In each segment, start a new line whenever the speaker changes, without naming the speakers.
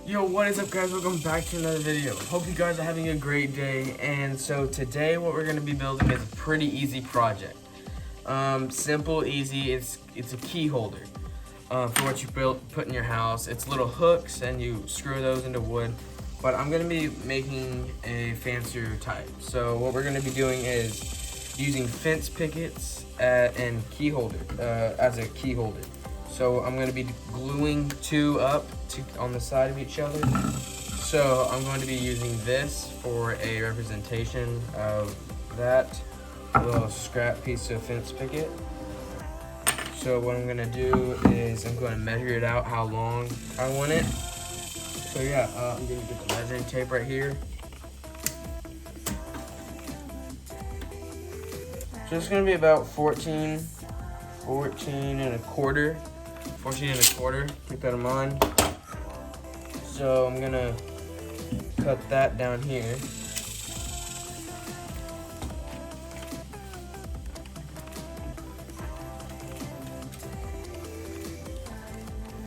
Yo, what is up guys? Welcome back to another video. Hope you guys are having a great day. And so today what we're gonna be building is a pretty easy project. Simple, easy, it's a key holder for what you put in your house. It's little hooks and you screw those into wood. But I'm gonna be making a fancier type. So what we're gonna be doing is using fence pickets and key holder as a key holder. So I'm going to be gluing two up on the side of each other. So I'm going to be using this for a representation of that little scrap piece of fence picket. So what I'm going to do is I'm going to measure it out how long I want it. So yeah, I'm going to get the measuring tape right here. So it's going to be about 14 and a quarter. 14 and a quarter, keep that in mind. So I'm gonna cut that down here.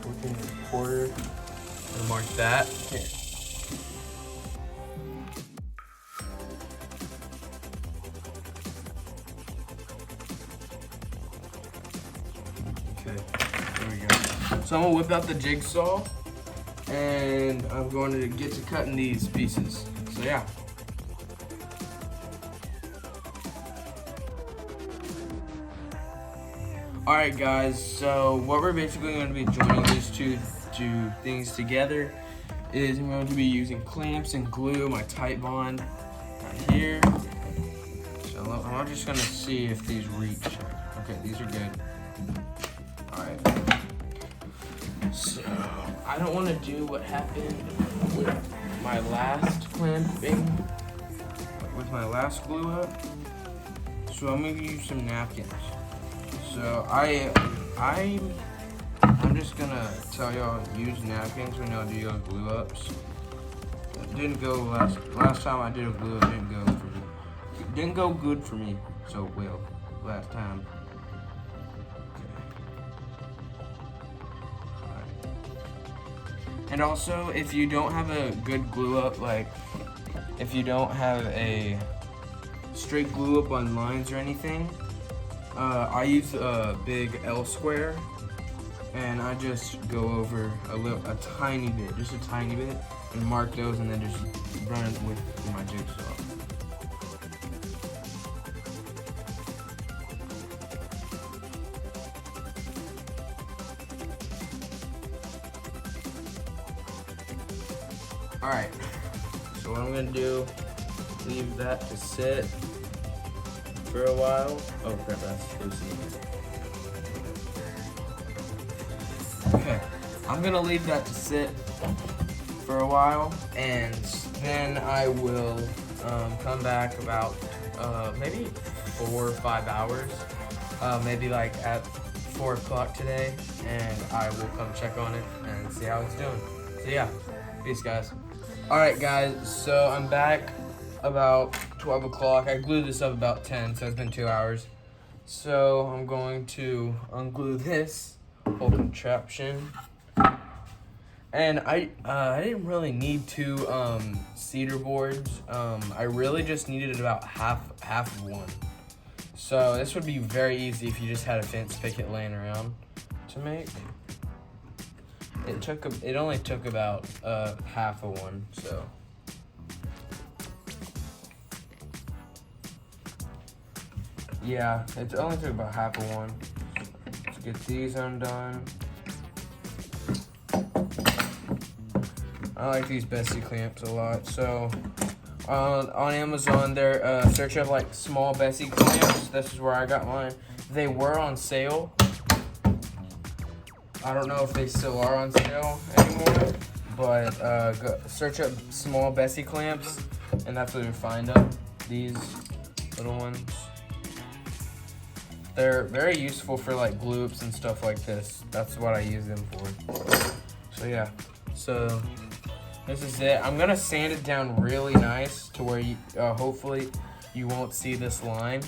14 and a quarter. I'm gonna mark that. Here. Okay. There we go. So I'm gonna whip out the jigsaw and I'm going to get to cutting these pieces. So yeah. Alright guys, so what we're basically going to be joining these two things together is I'm going to be using clamps and glue, my Titebond right here. So I'm just going to see if these reach. Okay, these are good. Alright. So, I don't want to do what happened with my last clamping, with my last glue up. So I'm going to use some napkins. So I'm just going to tell y'all use napkins when y'all do your glue ups. It didn't go last time I did a glue up, didn't go good for me. So well, last time. And also, if you don't have a good glue up, like if you don't have a straight glue up on lines or anything, I use a big L square, and I just go over a tiny bit, just a tiny bit, and mark those, and then just run it with my jigsaw. Alright, so what I'm gonna do, leave that to sit for a while. Oh crap, that's loose. Okay, I'm gonna leave that to sit for a while, and then I will come back about maybe 4 or 5 hours, maybe like at 4 o'clock today, and I will come check on it and see how it's doing. So yeah, peace guys. Alright guys, so I'm back about 12 o'clock. I glued this up about 10, so it's been 2 hours. So I'm going to unglue this whole contraption. And I didn't really need two cedar boards. I really just needed about half of one. So this would be very easy if you just had a fence picket laying around to make. It only took about half of one, so. Yeah, it only took about half of one. Let's get these undone. I like these Bessie clamps a lot. So on Amazon, they're search up like small Bessie clamps. This is where I got mine. They were on sale. I don't know if they still are on sale anymore, but search up small Bessie clamps, and that's where you find them. These little ones. They're very useful for like glue ups and stuff like this. That's what I use them for. So yeah, so this is it. I'm gonna sand it down really nice to where you, hopefully you won't see this line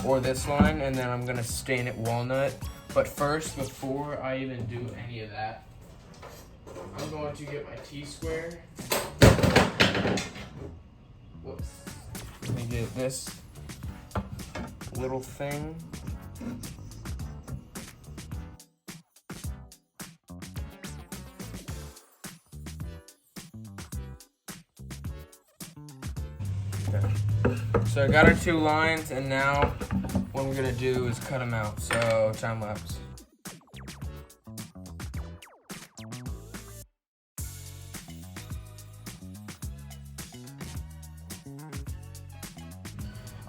or this line, and then I'm gonna stain it walnut. But first, before I even do any of that, I'm going to get my T-square. Whoops. Let me get this little thing. Okay. So I got our 2 lines, and now what we're gonna do is cut them out. So time lapse.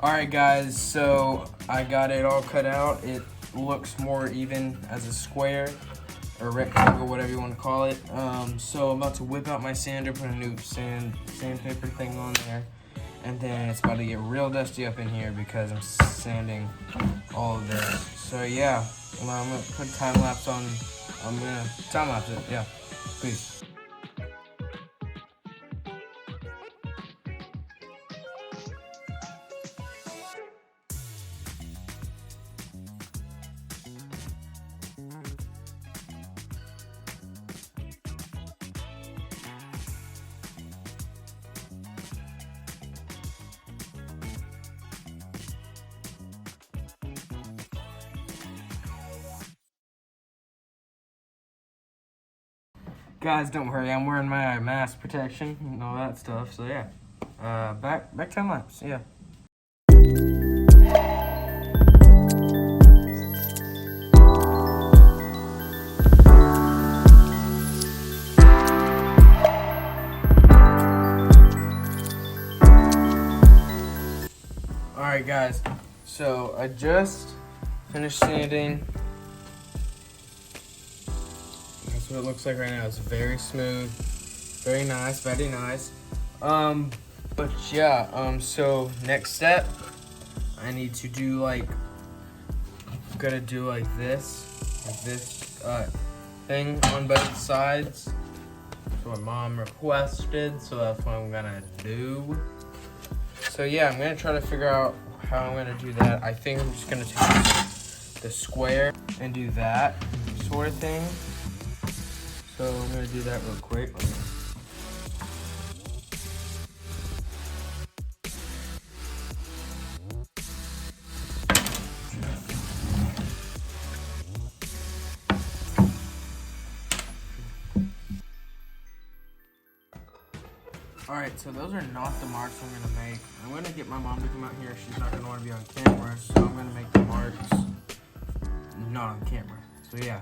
Alright guys, so I got it all cut out. It looks more even as a square or rectangle, whatever you want to call it. So I'm about to whip out my sander, put a new sandpaper thing on there, and then it's about to get real dusty up in here because I'm sanding all of this. So yeah, well, I'm gonna put time lapse on. I'm gonna time lapse it. Yeah, please. Guys, don't worry, I'm wearing my mask protection and all that stuff, so yeah. Back time lapse, yeah. Alright guys, so I just finished sanding. That's what it looks like right now. It's very smooth, very nice, very nice. But yeah, so next step, I need to do gotta do like this thing on both sides. That's what Mom requested, so that's what I'm gonna do. So yeah, I'm gonna try to figure out how I'm gonna do that. I think I'm just gonna take the square and do that sort of thing. So I'm gonna do that real quick. Alright, so those are not the marks I'm gonna make. I'm gonna get my mom to come out here. She's not gonna wanna be on camera, so I'm gonna make the marks not on camera. So yeah,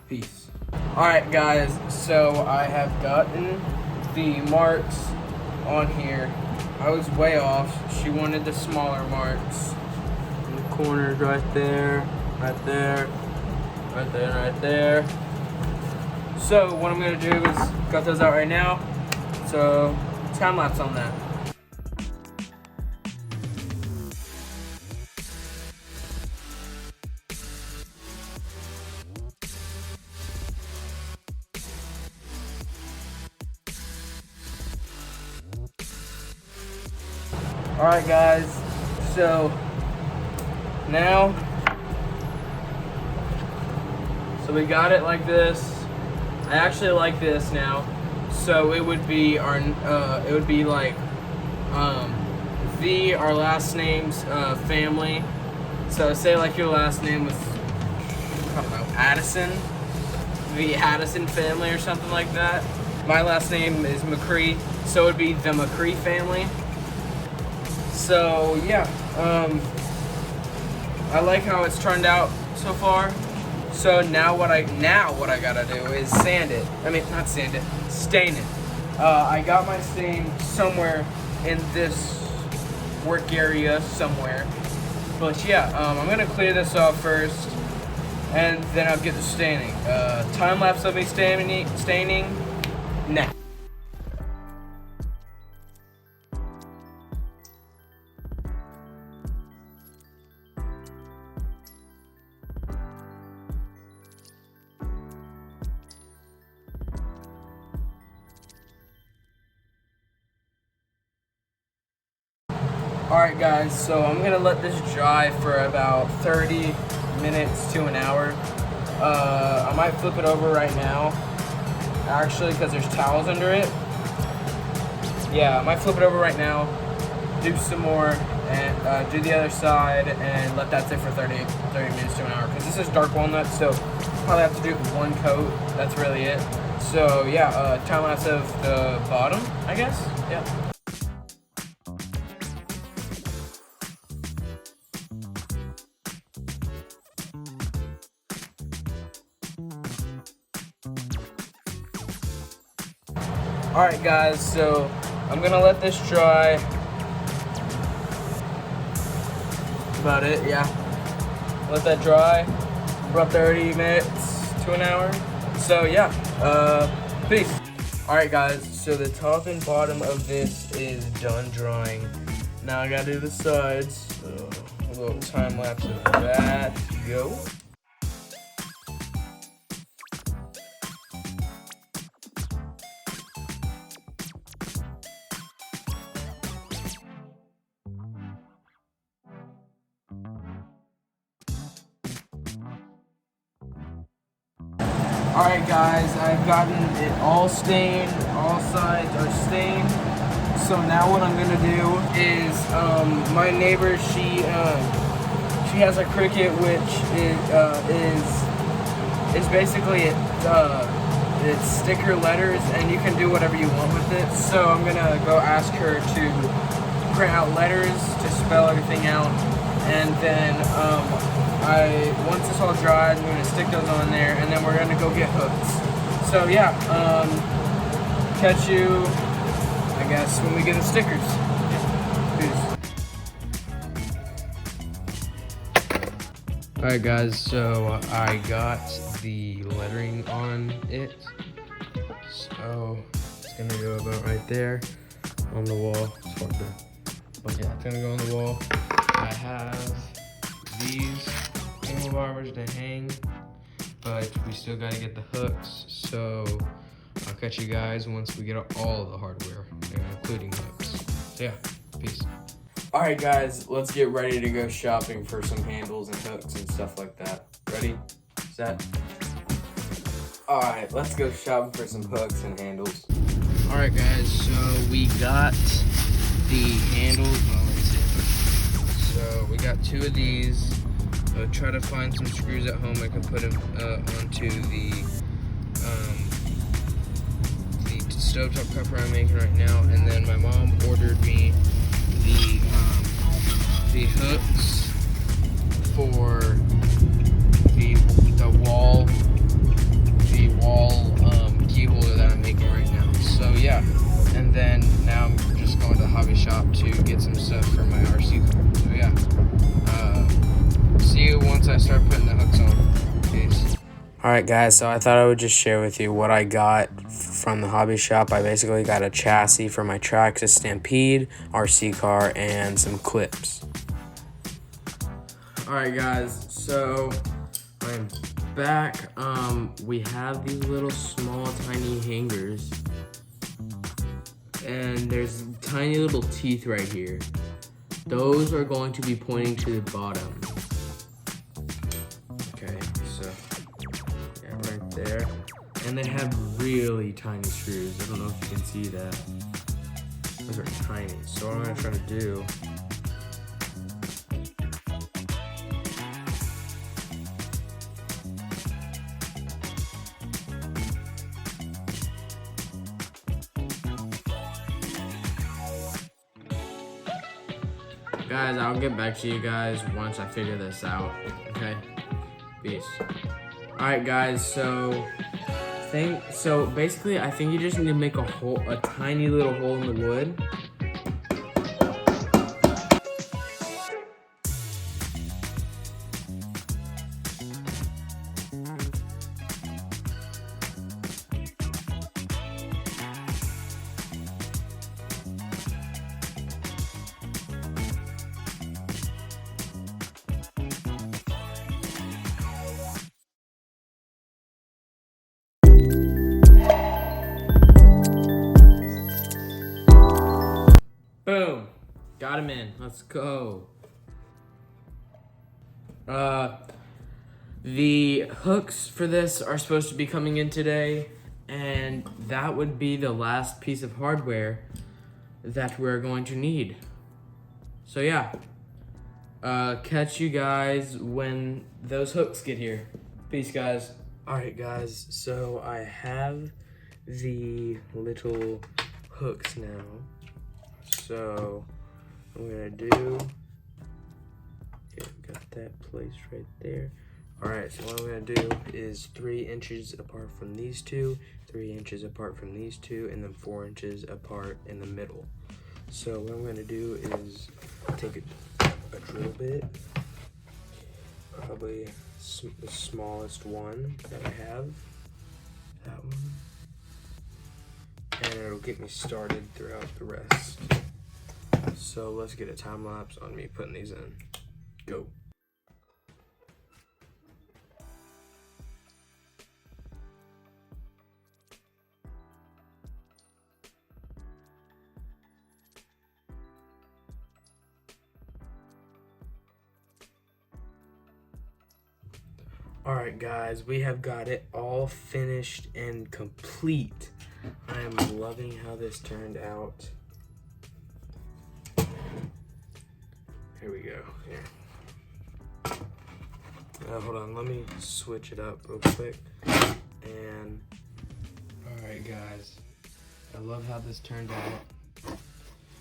peace. Alright guys, so I have gotten the marks on here. I was way off. She wanted the smaller marks. In the corners right there, right there, right there, right there. So what I'm gonna do is cut those out right now. So time lapse on that. Alright guys, so now, so we got it like this. I actually like this now. So it would be our, it would be like our last name's family. So say like your last name was, I don't know, Addison, the Addison family or something like that. My last name is McCree, so it would be the McCree family. So yeah, I like how it's turned out so far. So now what I gotta do is sand it. I mean, not sand it, stain it. I got my stain somewhere in this work area somewhere. But yeah, I'm gonna clear this off first, and then I'll get the staining. Time lapse of me staining now. Alright guys, so I'm gonna let this dry for about 30 minutes to an hour. I might flip it over right now actually, because there's towels under it. Yeah, I might flip it over right now, do some more, and do the other side, and let that sit for 30 minutes to an hour. Because this is dark walnut, so probably have to do one coat. That's really it. So yeah, time lapse of the bottom, I guess. Yeah. Alright guys, so I'm gonna let this dry. About it, yeah. Let that dry for about 30 minutes to an hour. So yeah, peace. Alright guys, so the top and bottom of this is done drying. Now I gotta do the sides. So a little time lapse of that. Go. Alright guys, I've gotten it all stained, all sides are stained. So now what I'm gonna do is, my neighbor, she has a Cricut, which is basically it's sticker letters, and you can do whatever you want with it. So I'm gonna go ask her to print out letters to spell everything out, and then once it's all dried, I'm gonna stick those on there, and then we're gonna go get hooks. So yeah, catch you, I guess, when we get the stickers. Peace. Alright guys, so I got the lettering on it. So it's gonna go about right there on the wall. It's hard to, but yeah, it's gonna go on the wall. I have these angle barbers to hang, but we still gotta get the hooks. So I'll catch you guys once we get all of the hardware, including hooks. So yeah, peace. Alright guys, let's get ready to go shopping for some handles and hooks and stuff like that. Ready? Set? Alright, let's go shopping for some hooks and handles. Alright guys, so we got the handles. Well, let me see. So we got two of these. I'll try to find some screws at home I can put them onto the stovetop copper I'm making right now. And then my mom ordered me the hooks for the wall key holder that I'm making right now. So yeah, and then now I'm just going to the hobby shop to get some stuff for my RC car. So yeah, see you once I start putting the hooks on. Peace. Alright guys, so I thought I would just share with you what I got from the hobby shop. I basically got a chassis for my Traxxas Stampede RC car and some clips. Alright guys, so I'm back. We have these little small tiny hangers, and there's tiny little teeth right here. Those are going to be pointing to the bottom. Okay, so yeah, right there. And they have really tiny screws. I don't know if you can see that. Those are tiny. So what I'm gonna try to do, guys, I'll get back to you guys once I figure this out. Okay, peace. All right, guys. So basically, I think you just need to make a tiny little hole in the wood. Boom. Got him in. Let's go. The hooks for this are supposed to be coming in today. And that would be the last piece of hardware that we're going to need. So yeah, catch you guys when those hooks get here. Peace, guys. All right, guys, so I have the little hooks now. So what I'm gonna do, yeah, got that placed right there. All right, so what I'm gonna do is 3 inches apart from these two, 3 inches apart from these two, and then 4 inches apart in the middle. So what I'm gonna do is take a drill bit, probably the smallest one that I have, that one, and it'll get me started throughout the rest. So let's get a time lapse on me putting these in. Go. All right, guys, we have got it all finished and complete. I am loving how this turned out. Here we go. Here. Hold on, let me switch it up real quick. And all right, guys, I love how this turned out.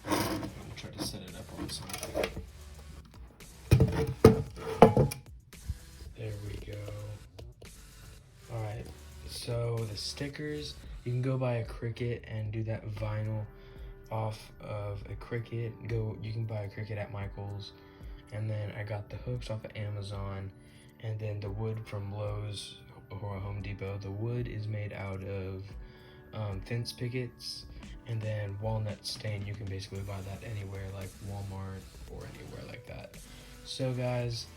I'm gonna try to set it up on something. There we go. All right, so the stickers, you can go buy a Cricut and do that vinyl off of a Cricut. You can buy a Cricut at Michael's. And then I got the hooks off of Amazon, and then the wood from Lowe's or Home Depot. The wood is made out of fence pickets, and then walnut stain. You can basically buy that anywhere, like Walmart or anywhere like that. So guys,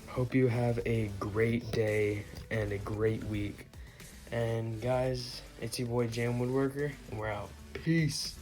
hope you have a great day and a great week. And guys, it's your boy Jam Woodworker, and we're out. Peace.